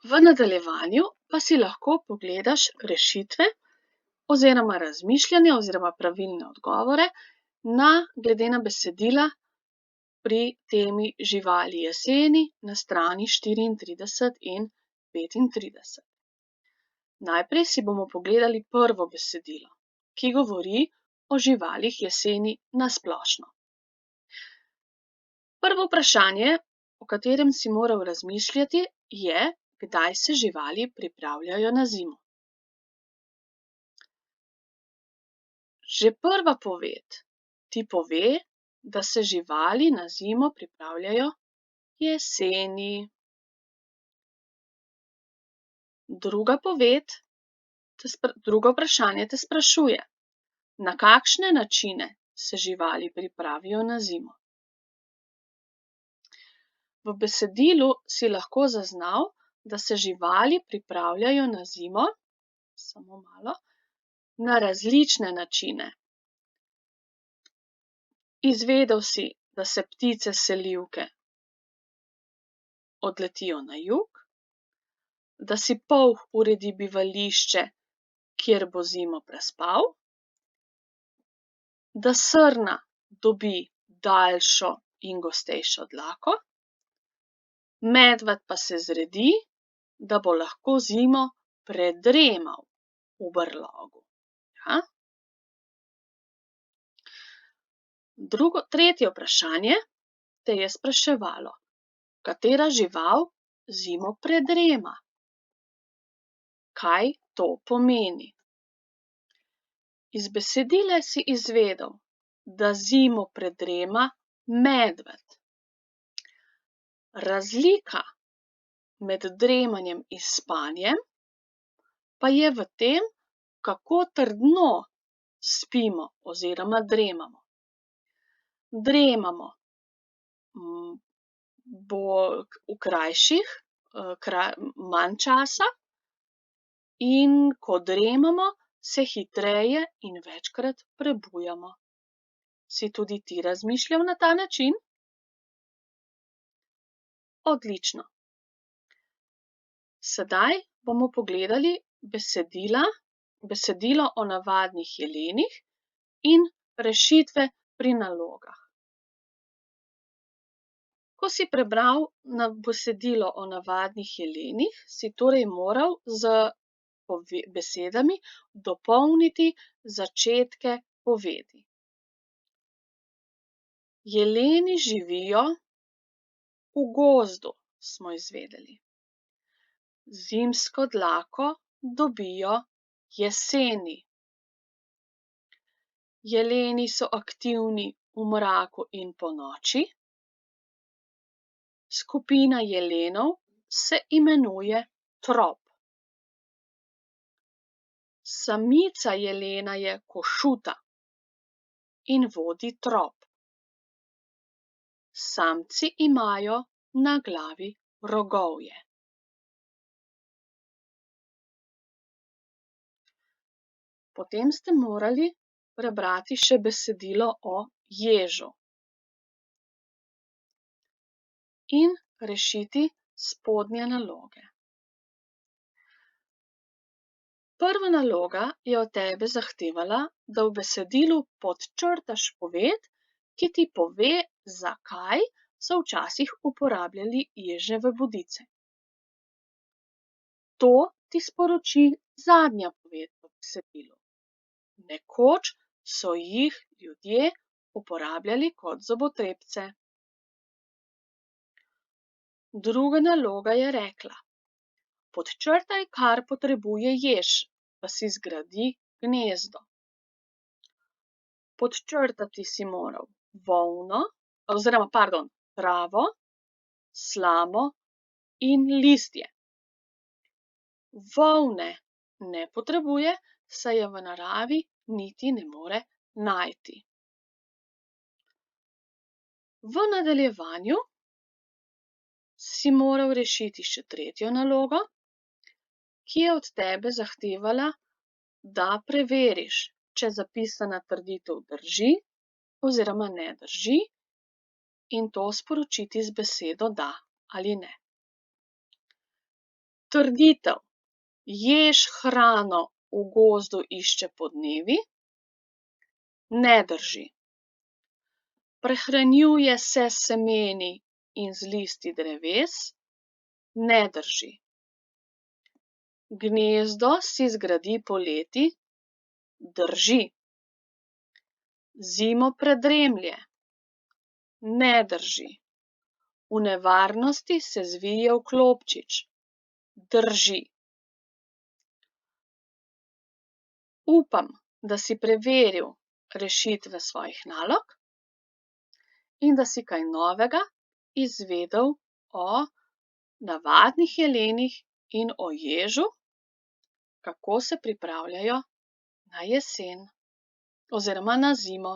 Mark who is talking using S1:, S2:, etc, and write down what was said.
S1: V nadaljevanju pa si lahko pogledaš rešitve oziroma razmišljanja oziroma pravilne odgovore glede na besedila pri temi živali jeseni na strani 34 in 35. Najprej si bomo pogledali prvo besedilo, ki govori o živalih jeseni na splošno. Prvo vprašanje, o katerem si moral razmišljati, je, kdaj se živali pripravljajo na zimo. Že prva poved ti pove, da se živali na zimo pripravljajo jeseni. Drugo vprašanje te sprašuje, na kakšne načine se živali pripravijo na zimo. V besedilu si lahko zaznal, da se živali pripravljajo na zimo, na različne načine. Izvedel si, da se ptice selivke odletijo na jug, da si polh uredi bivališče, kjer bo zimo prespal, da srna dobi daljšo in gostejšo dlako, medved pa se zredi, da bo lahko zimo predremal v brlogu. Ja? Tretje vprašanje te je spraševalo, katera žival zimo predrema. Kaj to pomeni? Iz besedila si izvedel, da zimo predrema medved. Razlika med dremanjem in spanjem pa je v tem, kako trdno spimo oziroma dremamo. Dremamo manj časa, in ko dremamo, se hitreje in večkrat prebujamo. Si tudi ti razmišljal na ta način? Odlično. Sedaj bomo pogledali besedilo o navadnih jelenih in rešitve pri nalogah. Ko si prebral besedilo o navadnih jelenih, si torej moral z besedami dopolniti začetke povedi. Jeleni živijo v gozdu, smo izvedeli. Zimsko dlako dobijo jeseni. Jeleni so aktivni v mraku in ponoči. Skupina jelenov se imenuje trop. Samica jelena je košuta in vodi trop. Samci imajo na glavi rogovje. Potem ste morali prebrati še besedilo o ježu in rešiti spodnje naloge. Prva naloga je od tebe zahtevala, da v besedilu podčrtaš poved, ki ti pove, zakaj so včasih uporabljali ježeve bodice. To ti sporoči zadnja poved v besedilu. Nekoč so jih ljudje uporabljali kot zobotrebce. Druga naloga je rekla: podčrtaj, kar potrebuje jež, da si zgradi gnezdo. Podčrtati si moral travo, slamo in listje. Volne ne potrebuje, saj je v naravi niti ne more najti. V nadaljevanju si moral rešiti še tretjo nalogo, ki je od tebe zahtevala, da preveriš, če zapisana trditev drži oziroma ne drži, in to sporočiti z besedo da ali ne. Trditev ješ hrano v gozdu išče podnevi ne drži. Prehranjuje se s semeni in z listi dreves ne drži. Gnezdo si zgradi poleti drži. Zimo predremlje ne drži. V nevarnosti se zvije v klobčič drži. Upam, da si preveril rešitve svojih nalog in da si kaj novega izvedel o navadnih jelenih in o ježu, kako se pripravljajo na jesen oziroma na zimo.